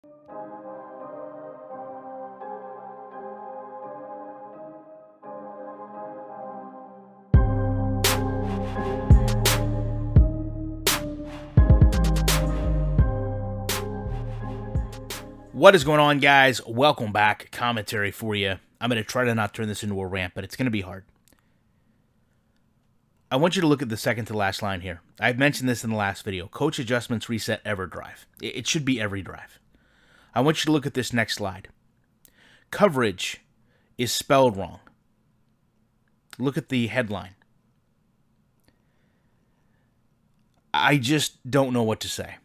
What is going on, guys? Welcome back. Commentary for you. I'm going to try to not turn this into a rant, but it's going to be hard. I want you to look at the second to last line here. I've mentioned this in the last video. Coach adjustments reset every drive. It should be every drive. I want you to look at this next slide. Coverage is spelled wrong. Look at the headline. I just don't know what to say.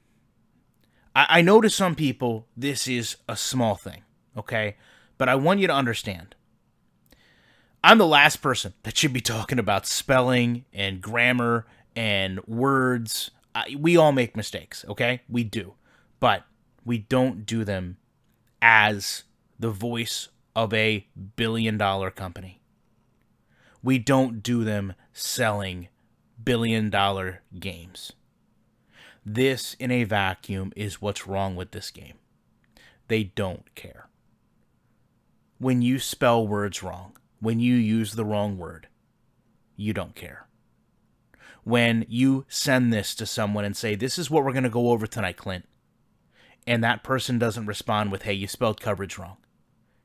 I know to some people this is a small thing, okay? But I want you to understand. I'm the last person that should be talking about spelling and grammar and words. We all make mistakes, okay? We do. But we don't do them as the voice of a billion-dollar company. We don't do them selling billion-dollar games. This, in a vacuum, is what's wrong with this game. They don't care. When you spell words wrong, when you use the wrong word, you don't care. When you send this to someone and say, this is what we're going to go over tonight, Clint, and that person doesn't respond with, hey, you spelled coverage wrong.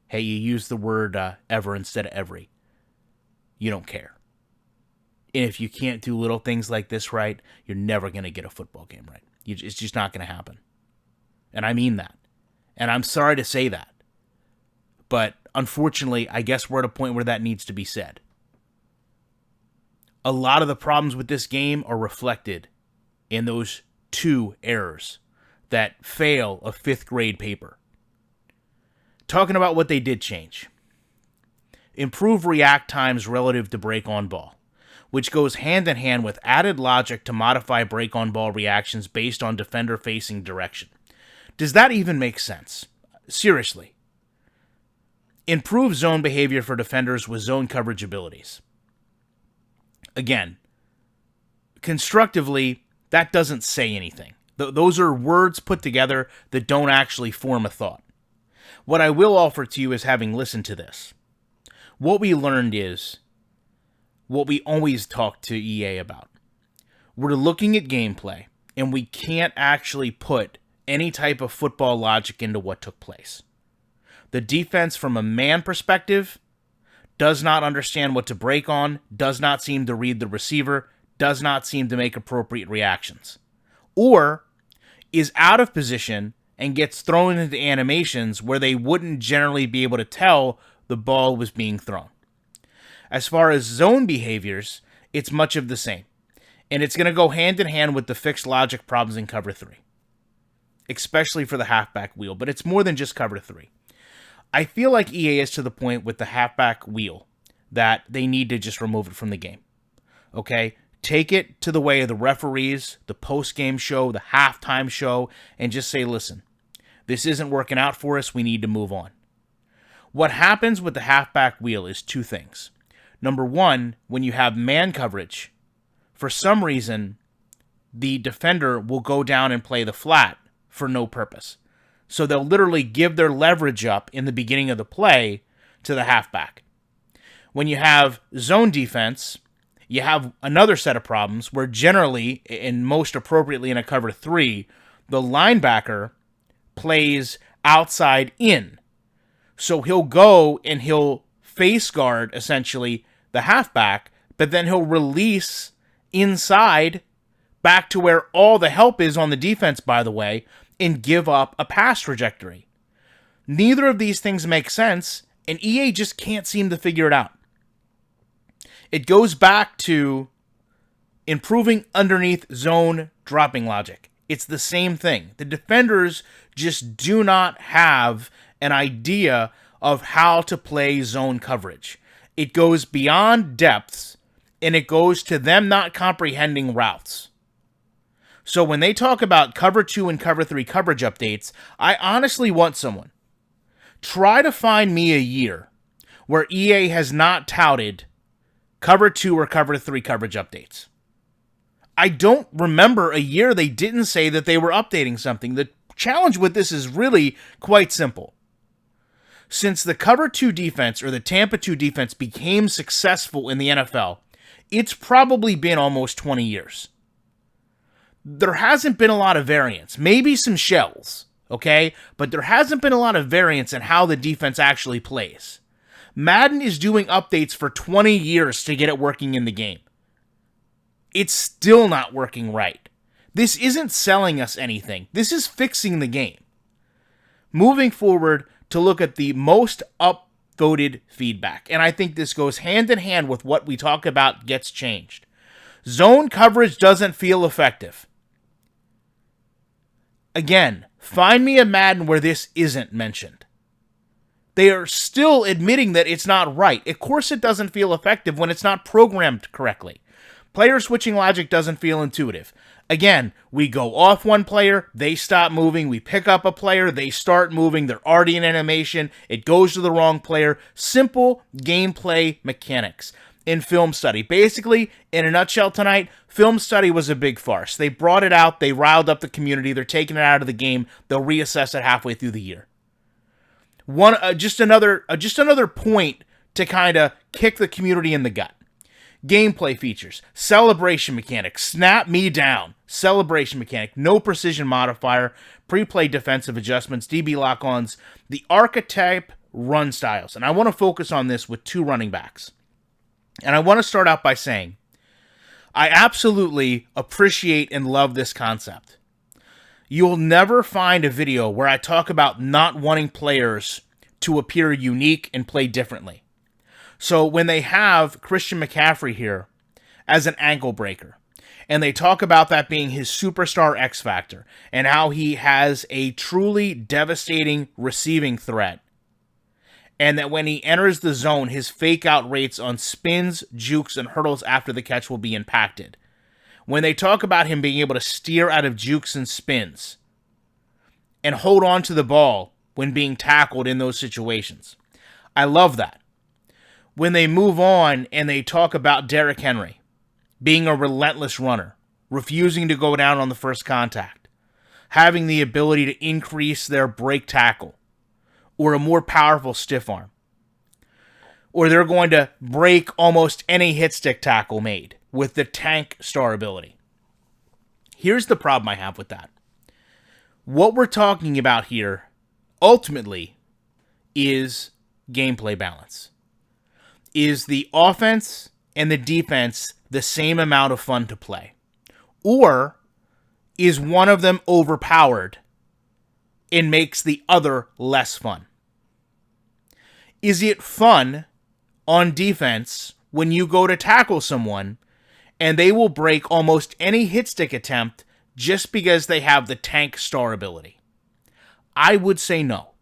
Hey, you used the word ever instead of every. You don't care. And if you can't do little things like this right, you're never going to get a football game right. It's just not going to happen. And I mean that. And I'm sorry to say that. But unfortunately, I guess we're at a point where that needs to be said. A lot of the problems with this game are reflected in those two errors that fail a 5th grade paper. Talking about what they did change. Improve react times relative to break on ball, which goes hand in hand with added logic to modify break-on-ball reactions based on defender-facing direction. Does that even make sense? Seriously. Improve zone behavior for defenders with zone coverage abilities. Again, constructively, that doesn't say anything. Those are words put together that don't actually form a thought. What I will offer to you is, having listened to this, what we learned is what we always talk to EA about. We're looking at gameplay, and we can't actually put any type of football logic into what took place. The defense, from a man perspective, does not understand what to break on, does not seem to read the receiver, does not seem to make appropriate reactions, or is out of position and gets thrown into animations where they wouldn't generally be able to tell the ball was being thrown. As far as zone behaviors, it's much of the same. And it's going to go hand in hand with the fixed logic problems in Cover 3. Especially for the halfback wheel, but it's more than just Cover 3. I feel like EA is to the point with the halfback wheel that they need to just remove it from the game. Okay? Take it to the way of the referees, the post-game show, the halftime show, and just say, listen, this isn't working out for us, we need to move on. What happens with the halfback wheel is two things. Number one, when you have man coverage, for some reason, the defender will go down and play the flat for no purpose. So they'll literally give their leverage up in the beginning of the play to the halfback. When you have zone defense, you have another set of problems where generally, and most appropriately in a Cover 3, the linebacker plays outside in. So he'll go and he'll face guard, essentially, the halfback, but then he'll release inside back to where all the help is on the defense, by the way, and give up a pass trajectory. Neither of these things make sense, and EA just can't seem to figure it out. It goes back to improving underneath zone dropping logic. It's the same thing. The defenders just do not have an idea of how to play zone coverage. It goes beyond depths, and it goes to them not comprehending routes. So when they talk about Cover 2 and Cover 3 coverage updates, I honestly want someone. Try to find me a year where EA has not touted Cover 2 or Cover 3 coverage updates. I don't remember a year they didn't say that they were updating something. The challenge with this is really quite simple. Since the cover 2 defense, or the Tampa 2 defense, became successful in the NFL, it's probably been almost 20 years. There hasn't been a lot of variance. Maybe some shells, okay? But there hasn't been a lot of variance in how the defense actually plays. Madden is doing updates for 20 years to get it working in the game. It's still not working right. This isn't selling us anything. This is fixing the game. Moving forward to look at the most upvoted feedback, and I think this goes hand in hand with what we talk about gets changed. Zone coverage doesn't feel effective. Again, find me a Madden where this isn't mentioned. They are still admitting that it's not right. Of course it doesn't feel effective when it's not programmed correctly. Player switching logic doesn't feel intuitive. Again, we go off one player, they stop moving, we pick up a player, they start moving, they're already in animation, it goes to the wrong player. Simple gameplay mechanics in film study. Basically, in a nutshell tonight, film study was a big farce. They brought it out, they riled up the community, they're taking it out of the game, they'll reassess it halfway through the year. Just another point to kind of kick the community in the gut. Gameplay features, celebration mechanic, snap me down, celebration mechanic, no precision modifier, pre-play defensive adjustments, DB lock-ons, the archetype run styles. And I want to focus on this with 2 running backs. And I want to start out by saying, I absolutely appreciate and love this concept. You'll never find a video where I talk about not wanting players to appear unique and play differently. So when they have Christian McCaffrey here as an ankle breaker, and they talk about that being his superstar X factor, and how he has a truly devastating receiving threat, and that when he enters the zone, his fake out rates on spins, jukes, and hurdles after the catch will be impacted. When they talk about him being able to steer out of jukes and spins, and hold on to the ball when being tackled in those situations. I love that. When they move on and they talk about Derrick Henry being a relentless runner, refusing to go down on the first contact, having the ability to increase their break tackle, or a more powerful stiff arm, or they're going to break almost any hit stick tackle made with the tank star ability. Here's the problem I have with that. What we're talking about here, ultimately, is gameplay balance. Is the offense and the defense the same amount of fun to play? Or is one of them overpowered and makes the other less fun? Is it fun on defense when you go to tackle someone and they will break almost any hit stick attempt just because they have the tank star ability? I would say no.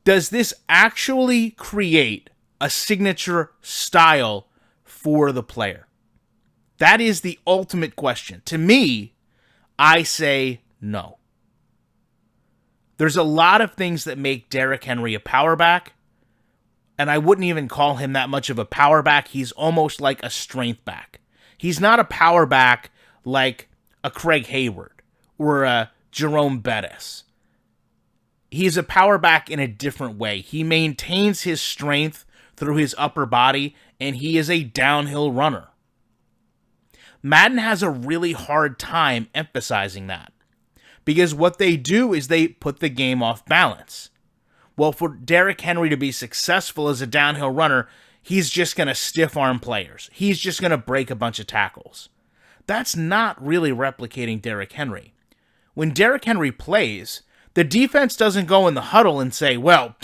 Does this actually create a signature style for the player? That is the ultimate question. To me, I say no. There's a lot of things that make Derrick Henry a power back, and I wouldn't even call him that much of a power back. He's almost like a strength back. He's not a power back like a Craig Hayward or a Jerome Bettis. He's a power back in a different way. He maintains his strength through his upper body, and he is a downhill runner. Madden has a really hard time emphasizing that, because what they do is they put the game off balance. Well, for Derrick Henry to be successful as a downhill runner, he's just going to stiff arm players. He's just going to break a bunch of tackles. That's not really replicating Derrick Henry. When Derrick Henry plays, the defense doesn't go in the huddle and say, well,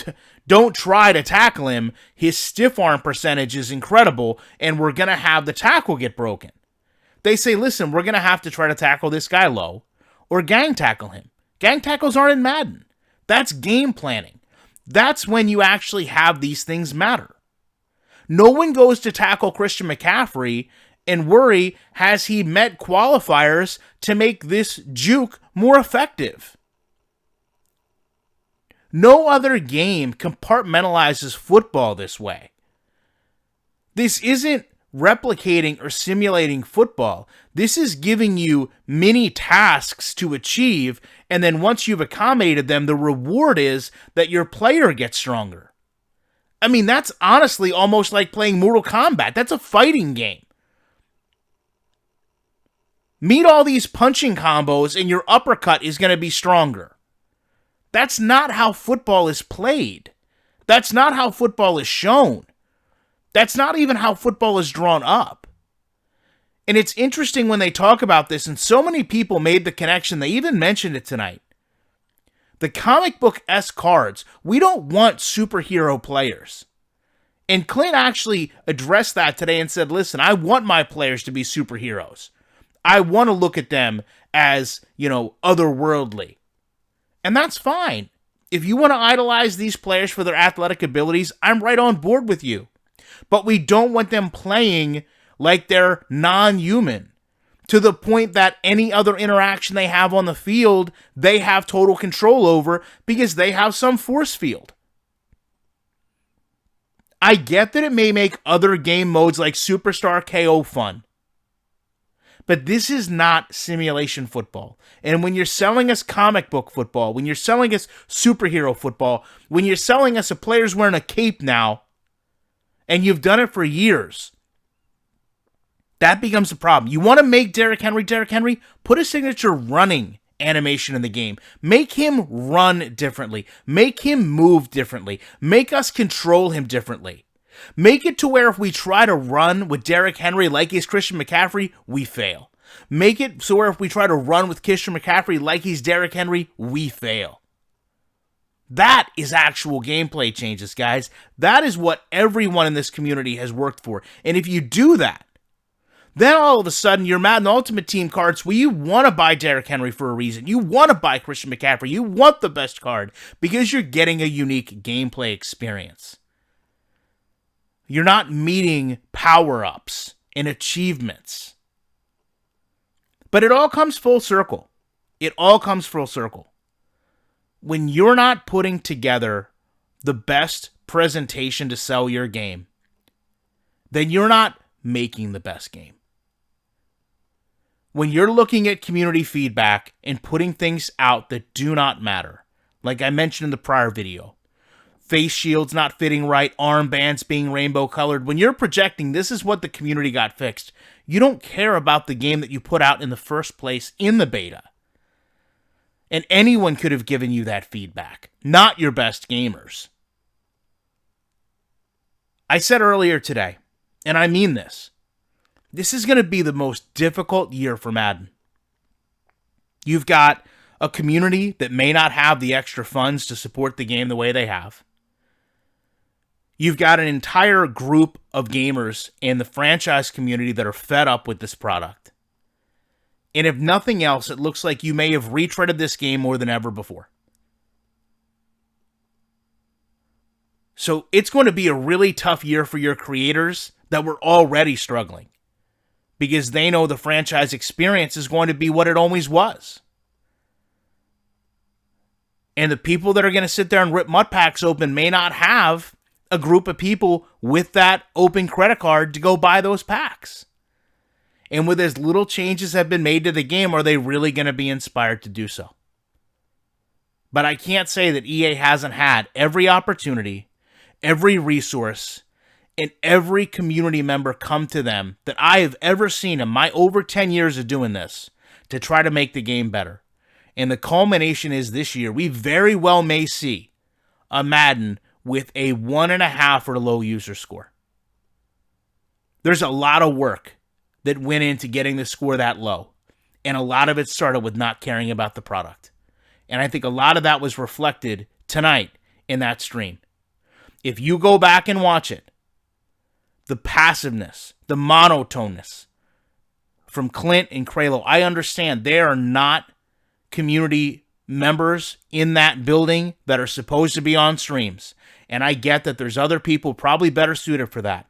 don't try to tackle him. His stiff arm percentage is incredible, and we're going to have the tackle get broken. They say, listen, we're going to have to try to tackle this guy low or gang tackle him. Gang tackles aren't in Madden. That's game planning. That's when you actually have these things matter. No one goes to tackle Christian McCaffrey and worry, has he met qualifiers to make this juke more effective? No other game compartmentalizes football this way. This isn't replicating or simulating football. This is giving you mini tasks to achieve, and then once you've accommodated them, the reward is that your player gets stronger. I mean, that's honestly almost like playing Mortal Kombat. That's a fighting game. Meet all these punching combos and your uppercut is going to be stronger. That's not how football is played. That's not how football is shown. That's not even how football is drawn up. And it's interesting when they talk about this, and so many people made the connection, they even mentioned it tonight. The comic book-esque cards, we don't want superhero players. And Clint actually addressed that today and said, listen, I want my players to be superheroes. I want to look at them as, otherworldly. And that's fine. If you want to idolize these players for their athletic abilities, I'm right on board with you. But we don't want them playing like they're non-human, to the point that any other interaction they have on the field, they have total control over because they have some force field. I get that it may make other game modes like Superstar KO fun, but this is not simulation football. And when you're selling us comic book football, when you're selling us superhero football, when you're selling us a player's wearing a cape now, and you've done it for years, that becomes a problem. You want to make Derrick Henry? Put a signature running animation in the game. Make him run differently. Make him move differently. Make us control him differently. Make it to where if we try to run with Derrick Henry like he's Christian McCaffrey, we fail. Make it so where if we try to run with Christian McCaffrey like he's Derrick Henry, we fail. That is actual gameplay changes, guys. That is what everyone in this community has worked for. And if you do that, then all of a sudden your Madden Ultimate Team cards, well, you want to buy Derrick Henry for a reason. You want to buy Christian McCaffrey. You want the best card because you're getting a unique gameplay experience. You're not meeting power-ups and achievements. But it all comes full circle. It all comes full circle. When you're not putting together the best presentation to sell your game, then you're not making the best game. When you're looking at community feedback and putting things out that do not matter, like I mentioned in the prior video, face shields not fitting right, armbands being rainbow colored, when you're projecting this is what the community got fixed, you don't care about the game that you put out in the first place in the beta. And anyone could have given you that feedback, not your best gamers. I said earlier today, and I mean this is going to be the most difficult year for Madden. You've got a community that may not have the extra funds to support the game the way they have. You've got an entire group of gamers in the franchise community that are fed up with this product. And if nothing else, it looks like you may have retreaded this game more than ever before. So it's going to be a really tough year for your creators that were already struggling, because they know the franchise experience is going to be what it always was. And the people that are going to sit there and rip MUT packs open may not have a group of people with that open credit card to go buy those packs. And with as little changes have been made to the game, are they really going to be inspired to do so? But I can't say that EA hasn't had every opportunity, every resource, and every community member come to them that I have ever seen in my over 10 years of doing this to try to make the game better. And the culmination is this year, we very well may see a Madden with a 1.5 or low user score. There's a lot of work that went into getting the score that low. And a lot of it started with not caring about the product. And I think a lot of that was reflected tonight in that stream. If you go back and watch it, the passiveness, the monotoneness from Clint and Kralo, I understand they are not community members in that building that are supposed to be on streams. And I get that there's other people probably better suited for that.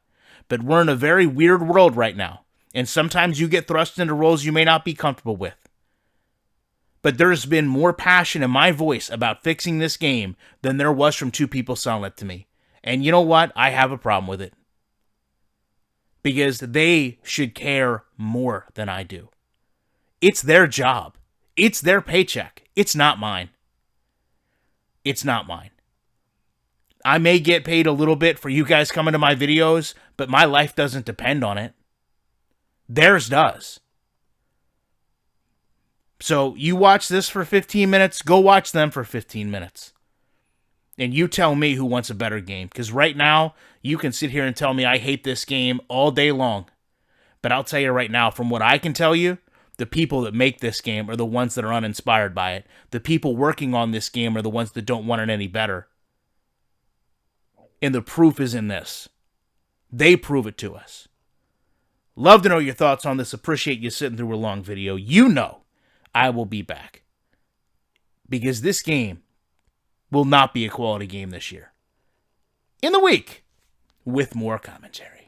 But we're in a very weird world right now. And sometimes you get thrust into roles you may not be comfortable with. But there's been more passion in my voice about fixing this game than there was from two people selling it to me. And you know what? I have a problem with it. because they should care more than I do. It's their job. It's their paycheck. It's not mine. It's not mine. I may get paid a little bit for you guys coming to my videos, but my life doesn't depend on it. Theirs does. So you watch this for 15 minutes, go watch them for 15 minutes. And you tell me who wants a better game. Because right now, you can sit here and tell me I hate this game all day long. But I'll tell you right now, from what I can tell you, the people that make this game are the ones that are uninspired by it. The people working on this game are the ones that don't want it any better. And the proof is in this. They prove it to us. Love to know your thoughts on this. Appreciate you sitting through a long video. You know I will be back. Because this game will not be a quality game this year. In the week, with more commentary.